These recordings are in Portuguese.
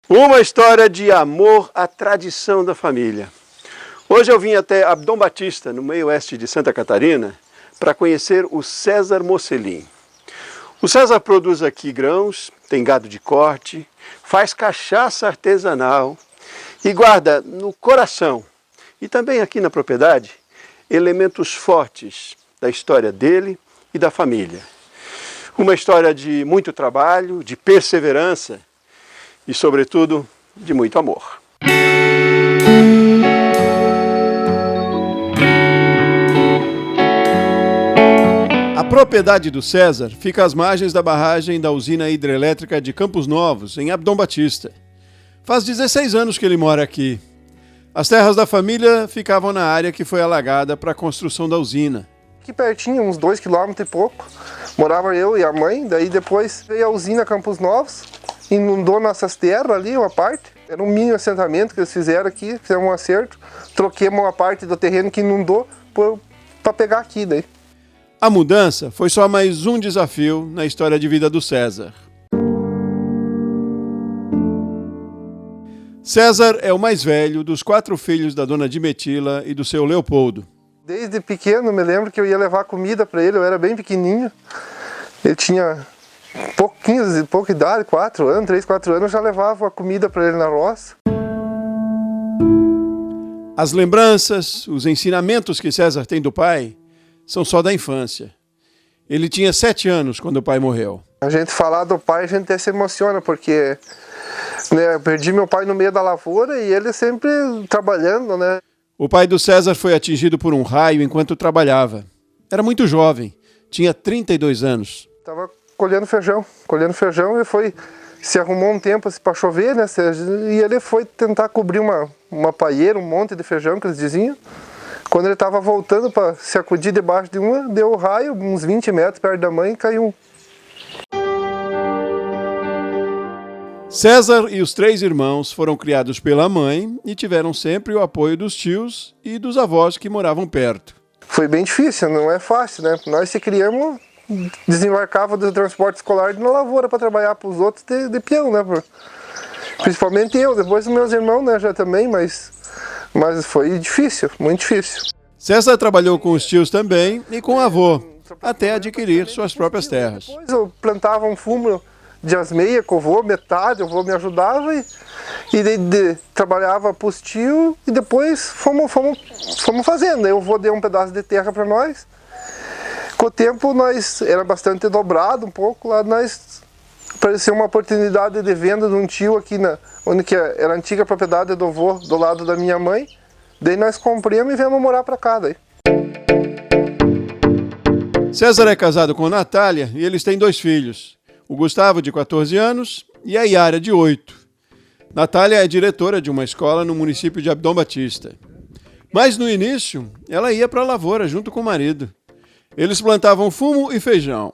Uma história de amor à tradição da família. Hoje eu vim até Abdom Batista, no meio oeste de Santa Catarina, para conhecer o César Mocelin. O César produz aqui grãos, tem gado de corte, faz cachaça artesanal e guarda no coração e também aqui na propriedade elementos fortes da história dele e da família. Uma história de muito trabalho, de perseverança e, sobretudo, de muito amor. A propriedade do César fica às margens da barragem da usina hidrelétrica de Campos Novos, em Abdom Batista. Faz 16 anos que ele mora aqui. As terras da família ficavam na área que foi alagada para a construção da usina. Aqui pertinho, uns 2 quilômetros e pouco, morava eu e a mãe, daí depois veio a usina Campos Novos, inundou nossas terras ali, uma parte. Era um mini assentamento que eles fizeram aqui, fizeram um acerto, troquemos uma parte do terreno que inundou para pegar aqui daí. A mudança foi só mais um desafio na história de vida do César. César é o mais velho dos 4 filhos da dona Dimetila e do seu Leopoldo. Desde pequeno, me lembro que eu ia levar comida para ele, eu era bem pequenininho. Ele tinha pouca idade, 3, 4 anos, eu já levava a comida para ele na roça. As lembranças, os ensinamentos que César tem do pai são só da infância. Ele tinha 7 anos quando o pai morreu. A gente falar do pai, a gente até se emociona, porque eu perdi meu pai no meio da lavoura e ele sempre trabalhando, né? O pai do César foi atingido por um raio enquanto trabalhava. Era muito jovem, tinha 32 anos. Estava colhendo feijão e se arrumou um tempo para chover, né? E ele foi tentar cobrir uma paieira, um monte de feijão que eles diziam. Quando ele estava voltando para se acudir debaixo de uma, deu o raio, uns 20 metros perto da mãe, e caiu. César e os 3 irmãos foram criados pela mãe e tiveram sempre o apoio dos tios e dos avós que moravam perto. Foi bem difícil, não é fácil, né? Nós se criamos, desembarcava do transporte escolar na lavoura para trabalhar para os outros de peão, né? Principalmente eu, depois os meus irmãos, né, já também, mas foi difícil, muito difícil. César trabalhou com os tios também e com o avô, até adquirir suas próprias terras. Depois eu plantava um fumo de asmeia com o avô, metade, o avô me ajudava e trabalhava para os tios e depois fomos fazendo. Aí o avô deu um pedaço de terra para nós. Com o tempo nós era bastante dobrado um pouco, lá nós apareceu uma oportunidade de venda de um tio aqui onde que era a antiga propriedade do avô, do lado da minha mãe. Daí nós compramos e viemos morar para cá daí. César é casado com Natália e eles têm 2 filhos. O Gustavo, de 14 anos, e a Yara, de 8. Natália é diretora de uma escola no município de Abdom Batista. Mas no início, ela ia para a lavoura junto com o marido. Eles plantavam fumo e feijão.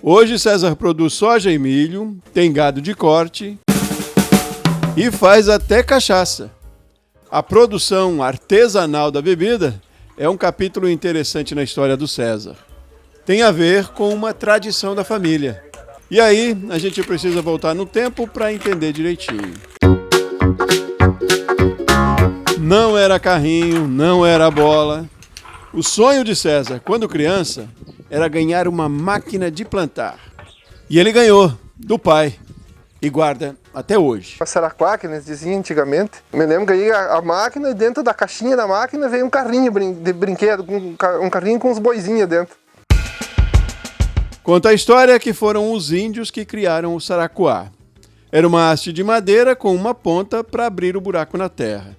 Hoje César produz soja e milho, tem gado de corte e faz até cachaça. A produção artesanal da bebida é um capítulo interessante na história do César. Tem a ver com uma tradição da família. E aí, a gente precisa voltar no tempo para entender direitinho. Não era carrinho, não era bola. O sonho de César, quando criança, era ganhar uma máquina de plantar. E ele ganhou, do pai, e guarda até hoje. A Saraquá, que eles diziam antigamente. Me lembro que aí a máquina e dentro da caixinha da máquina veio um carrinho de brinquedo, um carrinho com uns boizinhos dentro. Conta a história que foram os índios que criaram o saracuá. Era uma haste de madeira com uma ponta para abrir o buraco na terra.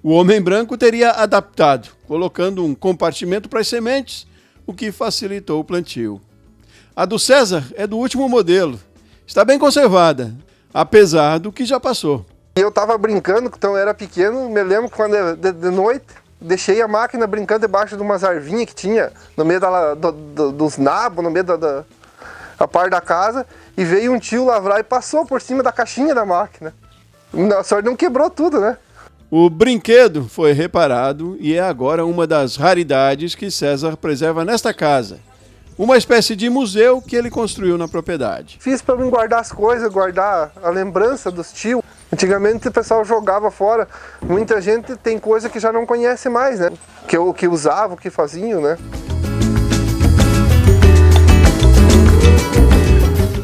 O homem branco teria adaptado, colocando um compartimento para as sementes, o que facilitou o plantio. A do César é do último modelo. Está bem conservada, apesar do que já passou. Eu estava brincando, então eu era pequeno, me lembro quando de noite deixei a máquina brincando debaixo de umas arvinhas que tinha no meio dos nabos, no meio da parte da casa, e veio um tio lavrar e passou por cima da caixinha da máquina. A sorte não quebrou tudo, né? O brinquedo foi reparado e é agora uma das raridades que César preserva nesta casa. Uma espécie de museu que ele construiu na propriedade. Fiz para mim guardar as coisas, guardar a lembrança dos tios. Antigamente o pessoal jogava fora, muita gente tem coisa que já não conhece mais, né? O que usava, o que faziam, né?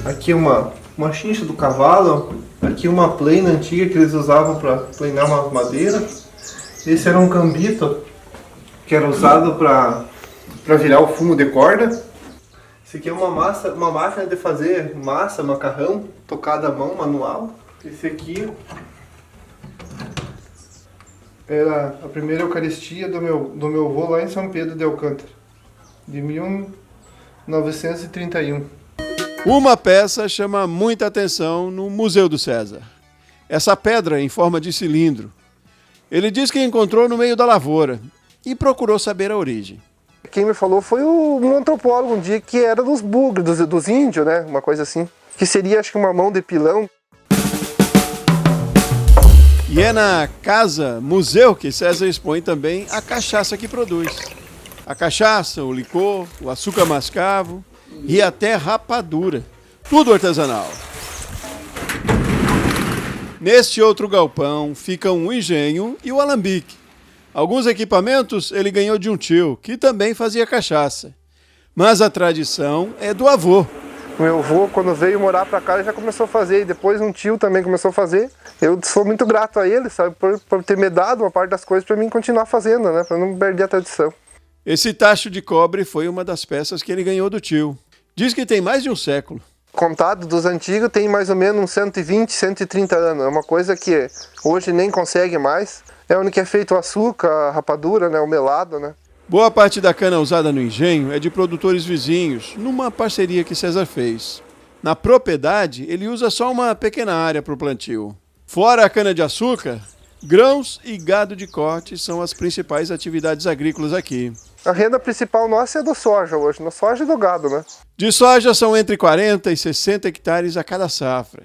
Aqui uma chincha do cavalo, aqui uma plena antiga que eles usavam para plenar uma madeira. Esse era um cambito que era usado para virar o fumo de corda. Esse aqui é uma máquina de fazer massa, macarrão, tocada à mão, manual. Esse aqui era a primeira Eucaristia do meu avô lá em São Pedro de Alcântara, de 1931. Uma peça chama muita atenção no Museu do César. Essa pedra em forma de cilindro. Ele diz que encontrou no meio da lavoura e procurou saber a origem. Quem me falou foi um antropólogo um dia, que era dos bugres, dos índios, né? Uma coisa assim. Que seria, acho que, uma mão de pilão. E é na casa museu que César expõe também a cachaça que produz. A cachaça, o licor, o açúcar mascavo e até rapadura. Tudo artesanal. Neste outro galpão ficam o engenho e o alambique. Alguns equipamentos ele ganhou de um tio, que também fazia cachaça. Mas a tradição é do avô. Meu avô, quando veio morar pra cá, ele já começou a fazer. E depois um tio também começou a fazer. Eu sou muito grato a ele, sabe, por ter me dado uma parte das coisas pra mim continuar fazendo, né? Pra não perder a tradição. Esse tacho de cobre foi uma das peças que ele ganhou do tio. Diz que tem mais de um século. Contado dos antigos, tem mais ou menos uns 120, 130 anos. É uma coisa que hoje nem consegue mais. É onde que é feito o açúcar, a rapadura, né? O melado, né? Boa parte da cana usada no engenho é de produtores vizinhos, numa parceria que César fez. Na propriedade, ele usa só uma pequena área para o plantio. Fora a cana-de-açúcar, grãos e gado de corte são as principais atividades agrícolas aqui. A renda principal nossa é do soja hoje, no soja e do gado, né? De soja são entre 40 e 60 hectares a cada safra.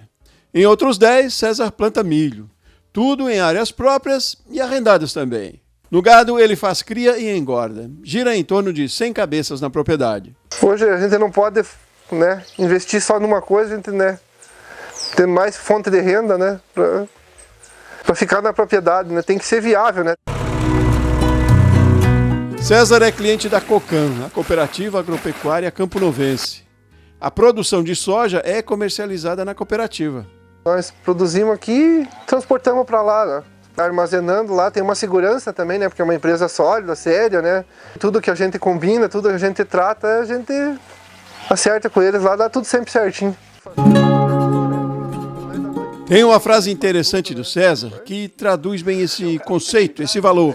Em outros 10, César planta milho. Tudo em áreas próprias e arrendadas também. No gado, ele faz cria e engorda. Gira em torno de 100 cabeças na propriedade. Hoje a gente não pode, né, investir só numa coisa, a gente, né, ter mais fonte de renda, né, para ficar na propriedade, né, tem que ser viável, né. César é cliente da Cocan, a Cooperativa Agropecuária Campo Novense. A produção de soja é comercializada na cooperativa. Nós produzimos aqui e transportamos para lá, né. Armazenando lá, tem uma segurança também, né? Porque é uma empresa sólida, séria, né? Tudo que a gente combina, tudo que a gente trata, a gente acerta com eles lá, dá tudo sempre certinho. Tem uma frase interessante do César que traduz bem esse conceito, esse valor,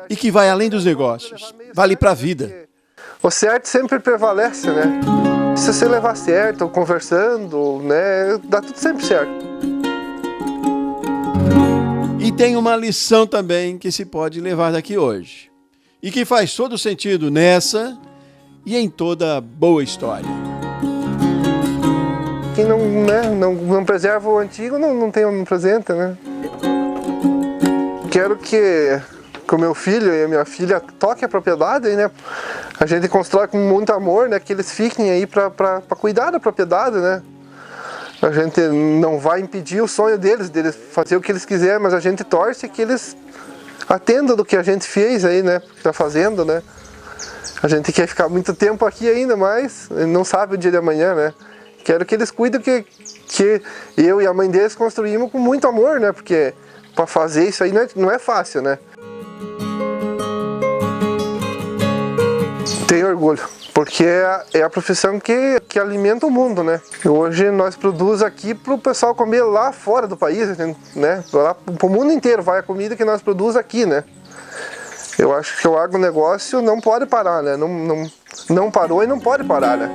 e que vai além dos negócios, vale para a vida. O certo sempre prevalece, né? Se você levar certo, conversando, né? Dá tudo sempre certo. E tem uma lição também que se pode levar daqui hoje. E que faz todo sentido nessa e em toda boa história. Quem não, né, não preserva o antigo não tem um presente, né? Quero que o meu filho e a minha filha toquem a propriedade, né? A gente constrói com muito amor, né? Que eles fiquem aí para cuidar da propriedade, né? A gente não vai impedir o sonho deles fazer o que eles quiserem, mas a gente torce que eles atendam do que a gente fez aí, né? Que tá fazendo, né? A gente quer ficar muito tempo aqui ainda, mas não sabe o dia de amanhã, né? Quero que eles cuidem que eu e a mãe deles construímos com muito amor, né? Porque para fazer isso aí não é fácil, né? Tenho orgulho. Porque é a profissão que alimenta o mundo, né? E hoje nós produzimos aqui para o pessoal comer lá fora do país, né? Lá para o mundo inteiro vai a comida que nós produzimos aqui, né? Eu acho que o agronegócio não pode parar, né? Não parou e não pode parar, né?